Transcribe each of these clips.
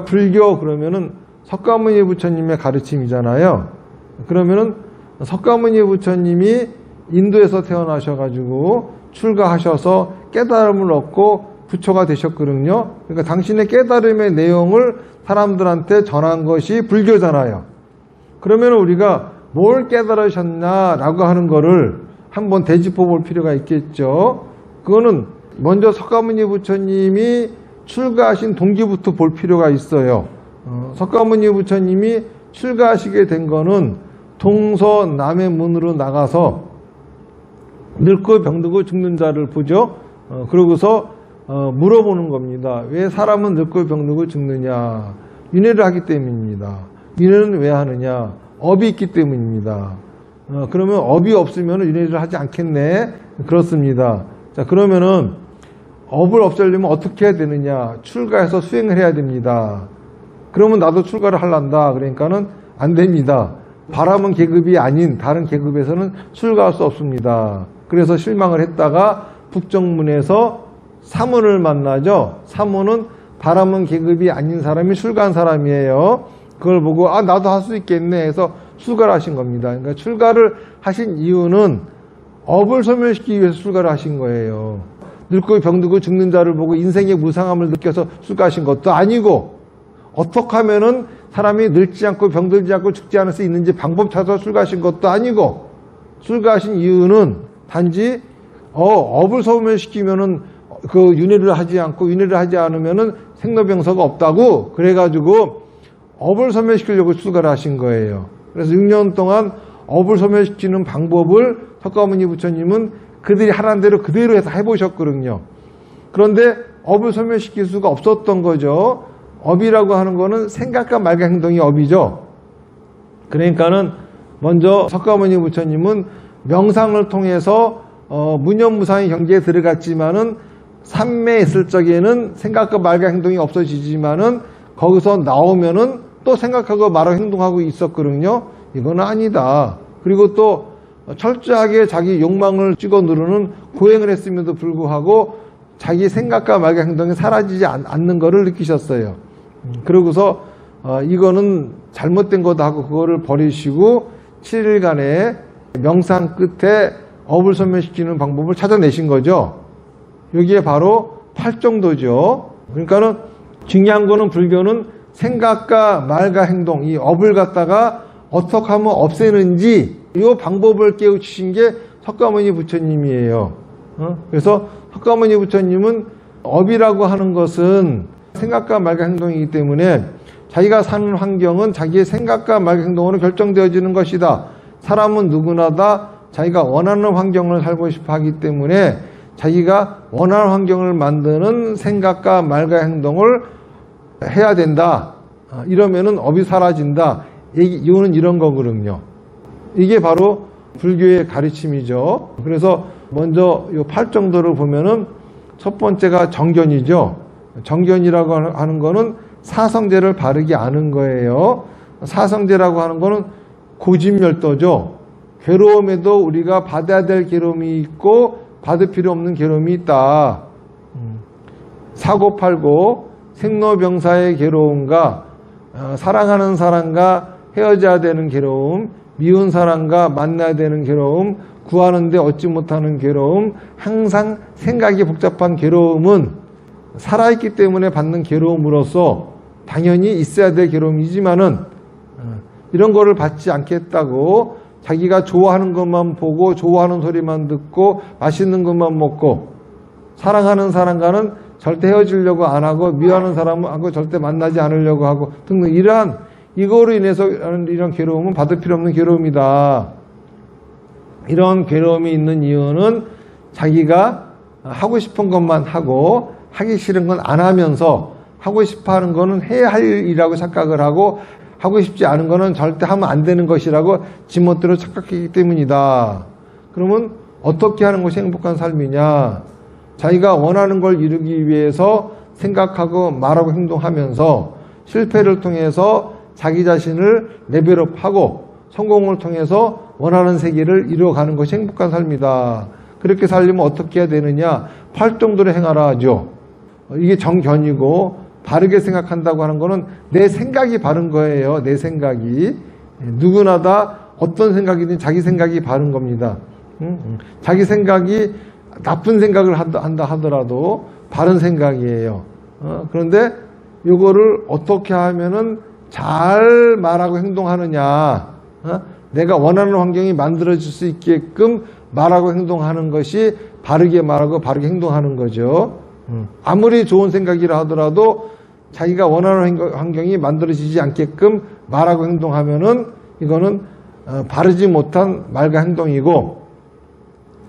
불교 그러면은 석가모니 부처님의 가르침이잖아요. 그러면은 석가모니 부처님이 인도에서 태어나셔가지고 출가하셔서 깨달음을 얻고 부처가 되셨거든요. 그러니까 당신의 깨달음의 내용을 사람들한테 전한 것이 불교잖아요. 그러면 우리가 뭘 깨달으셨냐라고 하는 거를 한번 되짚어 볼 필요가 있겠죠. 그거는 먼저 석가모니 부처님이 출가하신 동기부터 볼 필요가 있어요. 석가모니 부처님이 출가하시게 된 거는 동서남의 문으로 나가서 늙고 병들고 죽는 자를 보죠. 그러고서 물어보는 겁니다. 왜 사람은 늙고 병들고 죽느냐? 윤회를 하기 때문입니다. 윤회는 왜 하느냐? 업이 있기 때문입니다. 그러면 업이 없으면 윤회를 하지 않겠네? 그렇습니다. 자, 그러면은 업을 없애려면 어떻게 해야 되느냐? 출가해서 수행을 해야 됩니다. 그러면 나도 출가를 하란다. 그러니까는 안 됩니다. 바람은 계급이 아닌 다른 계급에서는 출가할 수 없습니다. 그래서 실망을 했다가 북정문에서 사문을 만나죠. 사문은 바람은 계급이 아닌 사람이 출가한 사람이에요. 그걸 보고 나도 할 수 있겠네 해서 출가를 하신 겁니다. 그러니까 출가를 하신 이유는 업을 소멸시키기 위해서 출가를 하신 거예요. 늙고 병들고 죽는 자를 보고 인생의 무상함을 느껴서 출가하신 것도 아니고, 어떻게 하면은 사람이 늙지 않고 병들지 않고 죽지 않을 수 있는지 방법 찾아서 출가하신 것도 아니고, 출가하신 이유는 단지 업을 소멸시키면은 그 윤회를 하지 않고 윤회를 하지 않으면은 생로병사가 없다고 그래가지고 업을 소멸시키려고 출가를 하신 거예요. 그래서 6년 동안 업을 소멸시키는 방법을 석가모니 부처님은 그들이 하라는 대로 그대로 해서 해보셨거든요. 그런데 업을 소멸시킬 수가 없었던 거죠. 업이라고 하는 거는 생각과 말과 행동이 업이죠. 그러니까는 먼저 석가모니 부처님은 명상을 통해서 무념무상의 경지에 들어갔지만은 삼매에 있을 적에는 생각과 말과 행동이 없어지지만은 거기서 나오면은 또 생각하고 말하고 행동하고 있었거든요. 이건 아니다. 그리고 또 철저하게 자기 욕망을 찍어 누르는 고행을 했음에도 불구하고 자기 생각과 말과 행동이 사라지지 않는 것을 느끼셨어요. 그러고서 이거는 잘못된 거다 하고 그거를 버리시고 7일간의 명상 끝에 업을 소멸시키는 방법을 찾아내신 거죠. 여기에 바로 팔정도죠. 그러니까는 중요한 거는 불교는 생각과 말과 행동, 이 업을 갖다가 어떻게 하면 없애는지 이 방법을 깨우치신 게 석가모니 부처님이에요. 그래서 석가모니 부처님은 업이라고 하는 것은 생각과 말과 행동이기 때문에 자기가 사는 환경은 자기의 생각과 말과 행동으로 결정되어지는 것이다. 사람은 누구나 다 자기가 원하는 환경을 살고 싶어 하기 때문에 자기가 원하는 환경을 만드는 생각과 말과 행동을 해야 된다. 이러면은 업이 사라진다. 이유는 이런 거거든요. 이게 바로 불교의 가르침이죠. 그래서 먼저 이 팔정도를 보면은 첫 번째가 정견이죠. 정견이라고 하는 거는 사성제를 바르게 아는 거예요. 사성제라고 하는 거는 고집멸도죠. 괴로움에도 우리가 받아야 될 괴로움이 있고 받을 필요 없는 괴로움이 있다. 사고팔고 생로병사의 괴로움과 사랑하는 사람과 헤어져야 되는 괴로움, 미운 사람과 만나야 되는 괴로움, 구하는데 얻지 못하는 괴로움, 항상 생각이 복잡한 괴로움은 살아있기 때문에 받는 괴로움으로서 당연히 있어야 될 괴로움이지만은 이런 거를 받지 않겠다고 자기가 좋아하는 것만 보고 좋아하는 소리만 듣고 맛있는 것만 먹고 사랑하는 사람과는 절대 헤어지려고 안 하고 미워하는 사람하고 절대 만나지 않으려고 하고 등등 이거로 인해서 이런 괴로움은 받을 필요 없는 괴로움이다. 이런 괴로움이 있는 이유는 자기가 하고 싶은 것만 하고 하기 싫은 건 안 하면서 하고 싶어 하는 거는 해야 할 일이라고 착각을 하고 하고 싶지 않은 거는 절대 하면 안 되는 것이라고 지멋대로 착각했기 때문이다. 그러면 어떻게 하는 것이 행복한 삶이냐? 자기가 원하는 걸 이루기 위해서 생각하고 말하고 행동하면서 실패를 통해서 자기 자신을 레벨업하고 성공을 통해서 원하는 세계를 이루어가는 것이 행복한 삶이다. 그렇게 살려면 어떻게 해야 되느냐? 팔정도를 행하라 하죠. 이게 정견이고 바르게 생각한다고 하는 거는 내 생각이 바른 거예요. 내 생각이. 누구나 다 어떤 생각이든 자기 생각이 바른 겁니다. 자기 생각이 나쁜 생각을 한다 하더라도 바른 생각이에요. 그런데 이거를 어떻게 하면은 잘 말하고 행동하느냐, 내가 원하는 환경이 만들어질 수 있게끔 말하고 행동하는 것이 바르게 말하고 바르게 행동하는 거죠. 아무리 좋은 생각이라 하더라도 자기가 원하는 환경이 만들어지지 않게끔 말하고 행동하면은 이거는 바르지 못한 말과 행동이고,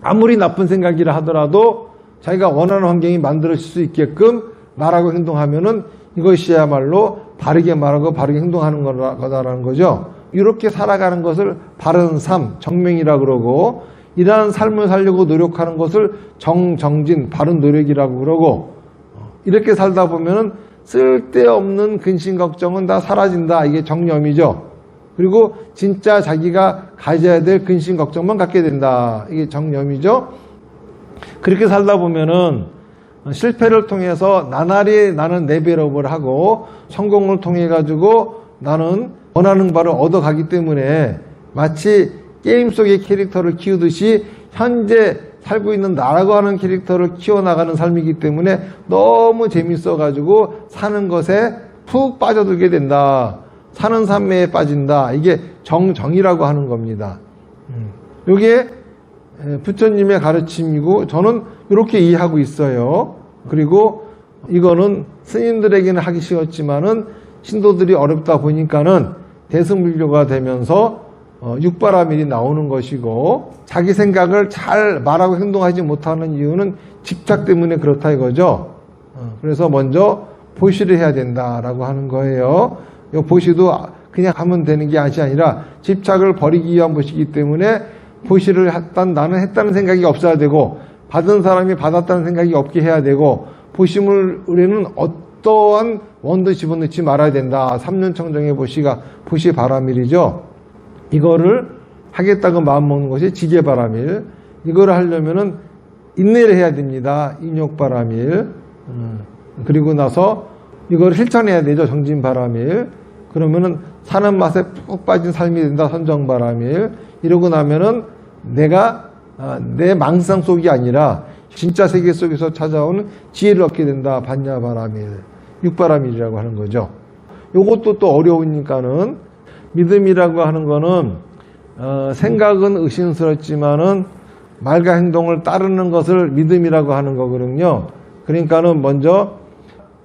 아무리 나쁜 생각이라 하더라도 자기가 원하는 환경이 만들어질 수 있게끔 말하고 행동하면은 이것이야말로 바르게 말하고 바르게 행동하는 거다라는 거죠. 이렇게 살아가는 것을 바른 삶, 정명이라고 그러고, 이러한 삶을 살려고 노력하는 것을 정진, 바른 노력이라고 그러고, 이렇게 살다 보면은 쓸데없는 근심 걱정은 다 사라진다. 이게 정념이죠. 그리고 진짜 자기가 가져야 될 근심 걱정만 갖게 된다. 이게 정념이죠. 그렇게 살다 보면은 실패를 통해서 나날이 나는 레벨업을 하고, 성공을 통해 가지고 나는 원하는 바를 얻어가기 때문에 마치 게임 속의 캐릭터를 키우듯이 현재 살고 있는 나라고 하는 캐릭터를 키워나가는 삶이기 때문에 너무 재밌어 가지고 사는 것에 푹 빠져들게 된다. 사는 삶에 빠진다. 이게 정이라고 하는 겁니다. 이게 부처님의 가르침이고, 저는 이렇게 이해하고 있어요. 그리고 이거는 스님들에게는 하기 쉬웠지만은 신도들이 어렵다 보니까는 대승불교가 되면서 육바라밀이 나오는 것이고, 자기 생각을 잘 말하고 행동하지 못하는 이유는 집착 때문에 그렇다 이거죠. 그래서 먼저 보시를 해야 된다라고 하는 거예요. 이 보시도 그냥 하면 되는 게 아니라 집착을 버리기 위한 것이기 때문에 보시를 했단, 나는 했다는 생각이 없어야 되고, 받은 사람이 받았다는 생각이 없게 해야 되고, 보시물에는 어떠한 원도 집어넣지 말아야 된다. 3년 청정의 보시가 보시 바라밀이죠. 이거를 하겠다고 마음먹는 것이 지게바라밀. 이거를 하려면은 인내를 해야 됩니다. 인욕바라밀. 그리고 나서 이걸 실천해야 되죠. 정진바라밀. 그러면은 사는 맛에 푹 빠진 삶이 된다. 선정바라밀. 이러고 나면은 내가 내 망상 속이 아니라 진짜 세계 속에서 찾아오는 지혜를 얻게 된다. 반야바라밀. 육바라밀이라고 하는 거죠. 요것도 또 어려우니까는, 믿음이라고 하는 거는 생각은 의심스럽지만은 말과 행동을 따르는 것을 믿음이라고 하는 거거든요. 그러니까는 먼저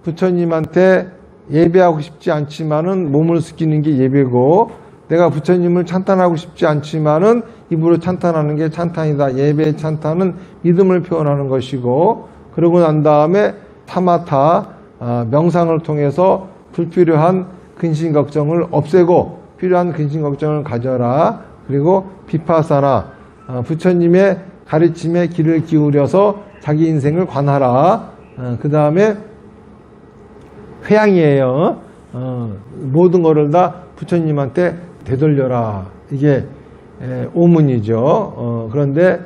부처님한테 예배하고 싶지 않지만은 몸을 숙이는 게 예배고, 내가 부처님을 찬탄하고 싶지 않지만은 입으로 찬탄하는 게 찬탄이다. 예배의 찬탄은 믿음을 표현하는 것이고, 그러고 난 다음에 타마타, 명상을 통해서 불필요한 근심 걱정을 없애고 필요한 근심 걱정을 가져라. 그리고 비파사나, 부처님의 가르침에 귀를 기울여서 자기 인생을 관하라. 그 다음에 회양이에요. 모든 것을 다 부처님한테 되돌려라. 이게 오문이죠. 그런데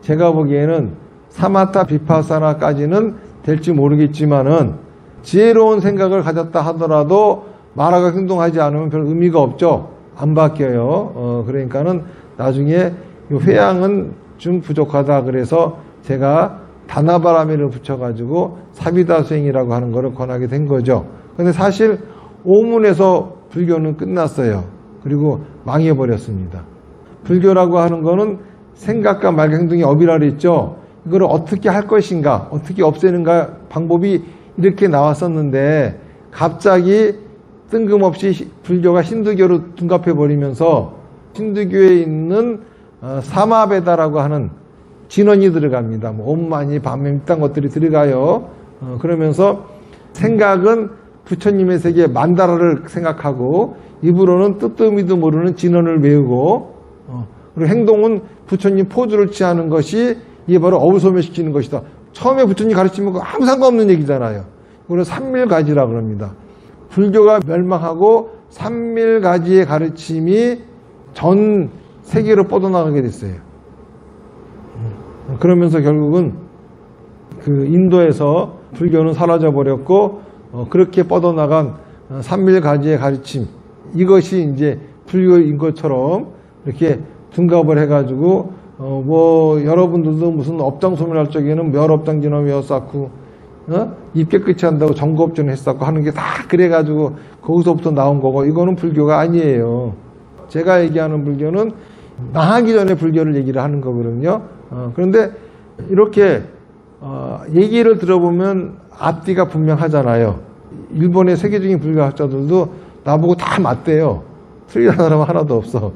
제가 보기에는 사마타 비파사나까지는 될지 모르겠지만은, 지혜로운 생각을 가졌다 하더라도 말하고 행동하지 않으면 별 의미가 없죠. 안 바뀌어요. 그러니까는 나중에 이 회양은 좀 부족하다. 그래서 제가 다나바라밀을 붙여가지고 사비다 수행이라고 하는 거를 권하게 된 거죠. 근데 사실 오문에서 불교는 끝났어요. 그리고 망해버렸습니다. 불교라고 하는 거는 생각과 말과 행동이 어비라 그랬죠. 이걸 어떻게 할 것인가, 어떻게 없애는가 방법이 이렇게 나왔었는데, 갑자기 뜬금없이 불교가 힌두교로 둔갑해버리면서 힌두교에 있는 사마베다라고 하는 진원이 들어갑니다. 뭐 옴마니, 밤매, 이딴 것들이 들어가요. 그러면서 생각은 부처님의 세계 만다라를 생각하고, 입으로는 뜨뜻미도 모르는 진원을 외우고, 그리고 행동은 부처님 포즈를 취하는 것이 이게 바로 어우소멸시키는 것이다. 처음에 부처님 가르치면 아무 상관없는 얘기잖아요. 그걸 삼밀가지라고 합니다. 불교가 멸망하고 삼밀가지의 가르침이 전 세계로 뻗어나가게 됐어요. 그러면서 결국은 그 인도에서 불교는 사라져 버렸고, 그렇게 뻗어나간 삼밀가지의 가르침, 이것이 이제 불교인 것처럼 이렇게 둔갑을 해가지고 뭐 여러분들도 무슨 업장소멸할 적에는 멸업장진화 외워쌓고 입 깨끗이 한다고 정거업전 했었고 하는 게 다 그래가지고 거기서부터 나온 거고, 이거는 불교가 아니에요. 제가 얘기하는 불교는 나하기 전에 불교를 얘기를 하는 거거든요. 그런데 이렇게 얘기를 들어보면 앞뒤가 분명하잖아요. 일본의 세계적인 불교학자들도 나보고 다 맞대요. 틀리는 사람은 하나도 없어.